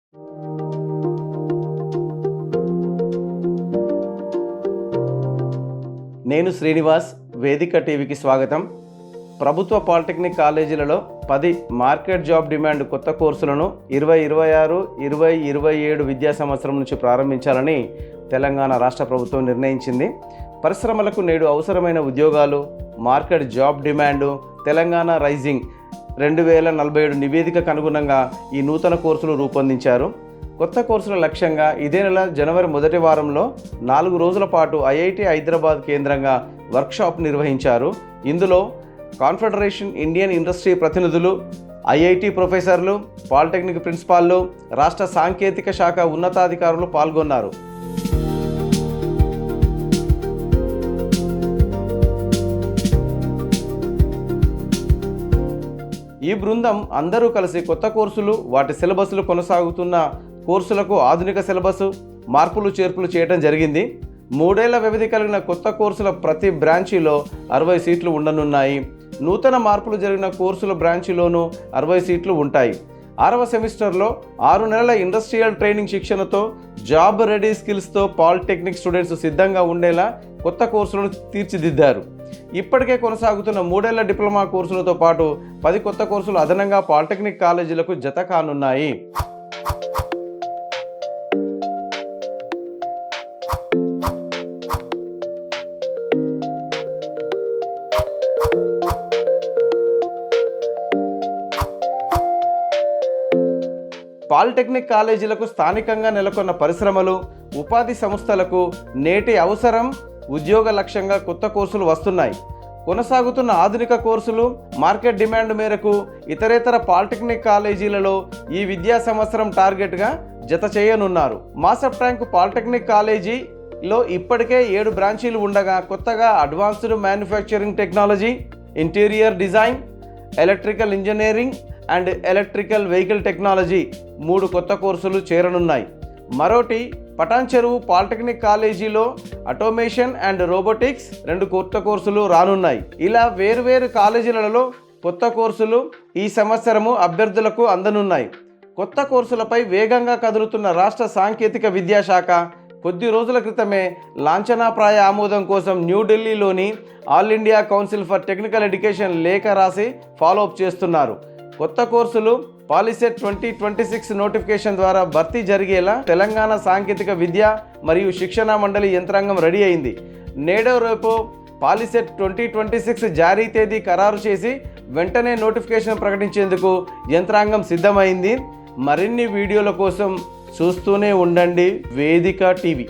నేను శ్రీనివాస్, వేదిక టీవీకి స్వాగతం. ప్రభుత్వ పాలిటెక్నిక్ కాలేజీలలో 10 మార్కెట్ జాబ్ డిమాండ్ కొత్త కోర్సులను 2026-2027 విద్యా సంవత్సరం నుంచి ప్రారంభించాలని తెలంగాణ రాష్ట్ర ప్రభుత్వం నిర్ణయించింది. పరిశ్రమలకు నేడు అవసరమైన ఉద్యోగాలు, market job demand, Telangana rising 2047 నివేదికకు అనుగుణంగా ఈ నూతన కోర్సులు రూపొందించారు. కొత్త కోర్సుల లక్ష్యంగా ఇదే నెల జనవరి మొదటి వారంలో 4 రోజుల పాటు ఐఐటి హైదరాబాద్ కేంద్రంగా వర్క్షాప్ నిర్వహించారు. ఇందులో కాన్ఫెడరేషన్ ఇండియన్ ఇండస్ట్రీ ప్రతినిధులు, ఐఐటి ప్రొఫెసర్లు, పాలిటెక్నిక్ ప్రిన్సిపాల్లు, రాష్ట్ర సాంకేతిక శాఖ ఉన్నతాధికారులు పాల్గొన్నారు. ఈ బృందం అందరూ కలిసి కొత్త కోర్సులు, వాటి సిలబస్లు, కొనసాగుతున్న కోర్సులకు ఆధునిక సిలబస్, మార్పులు చేర్పులు చేయడం జరిగింది. 3 ఏళ్ల వ్యవధి కలిగిన కొత్త కోర్సుల ప్రతి బ్రాంచీలో 60 సీట్లు ఉండనున్నాయి. నూతన మార్పులు జరిగిన కోర్సుల బ్రాంచీలోనూ 60 సీట్లు ఉంటాయి. 6వ సెమిస్టర్లో 6 నెలల ఇండస్ట్రియల్ ట్రైనింగ్ శిక్షణతో జాబ్ రెడీ స్కిల్స్తో పాలిటెక్నిక్ స్టూడెంట్స్ సిద్ధంగా ఉండేలా కొత్త కోర్సులను తీర్చిదిద్దారు. ఇప్పటికే కొనసాగుతున్న 3 ఏళ్ల డిప్లొమా కోర్సులతో పాటు 10 కొత్త కోర్సులు అదనంగా పాలిటెక్నిక్ కాలేజీలకు జత కానున్నాయి. పాలిటెక్నిక్ కాలేజీలకు స్థానికంగా నెలకొన్న పరిశ్రమలు, ఉపాధి సంస్థలకు నేటి అవసరం, ఉద్యోగ లక్ష్యంగా కొత్త కోర్సులు వస్తున్నాయి. కొనసాగుతున్న ఆధునిక కోర్సులు మార్కెట్ డిమాండ్ మేరకు ఇతరేతర పాలిటెక్నిక్ కాలేజీలలో ఈ విద్యా సంవత్సరం టార్గెట్గా జత చేయనున్నారు. మాసప్ ట్యాంక్ పాలిటెక్నిక్ కాలేజీలో ఇప్పటికే 7 బ్రాంచీలు ఉండగా కొత్తగా advanced manufacturing technology, interior design, electrical engineering and electrical vehicle technology 3 కొత్త కోర్సులు చేరనున్నాయి. మరోటి పటాన్ చెరువు పాలిటెక్నిక్ కాలేజీలో ఆటోమేషన్ అండ్ రోబోటిక్స్ 2 కొత్త కోర్సులు రానున్నాయి. ఇలా వేరువేరు కాలేజీలలో కొత్త కోర్సులు ఈ సంవత్సరము అభ్యర్థులకు అందనున్నాయి. కొత్త కోర్సులపై వేగంగా కదులుతున్న రాష్ట్ర సాంకేతిక విద్యాశాఖ కొద్ది రోజుల క్రితమే లాంఛనాప్రాయ ఆమోదం కోసం న్యూఢిల్లీలోని all India council for technical education లేఖ రాసి ఫాలోఅప్ చేస్తున్నారు. కొత్త కోర్సులు పాలిసెట్ 2026 నోటిఫికేషన్ ద్వారా భర్తీ జరిగేలా తెలంగాణ సాంకేతిక విద్య మరియు శిక్షణ మండలి యంత్రాంగం రెడీ అయింది. నేడో రేపో పాలిసెట్ 2026 జారీ తేదీ ఖరారు చేసి వెంటనే నోటిఫికేషన్ ప్రకటించేందుకు యంత్రాంగం సిద్ధమైంది. మరిన్ని వీడియోల కోసం చూస్తూనే ఉండండి వేదిక టీవీ.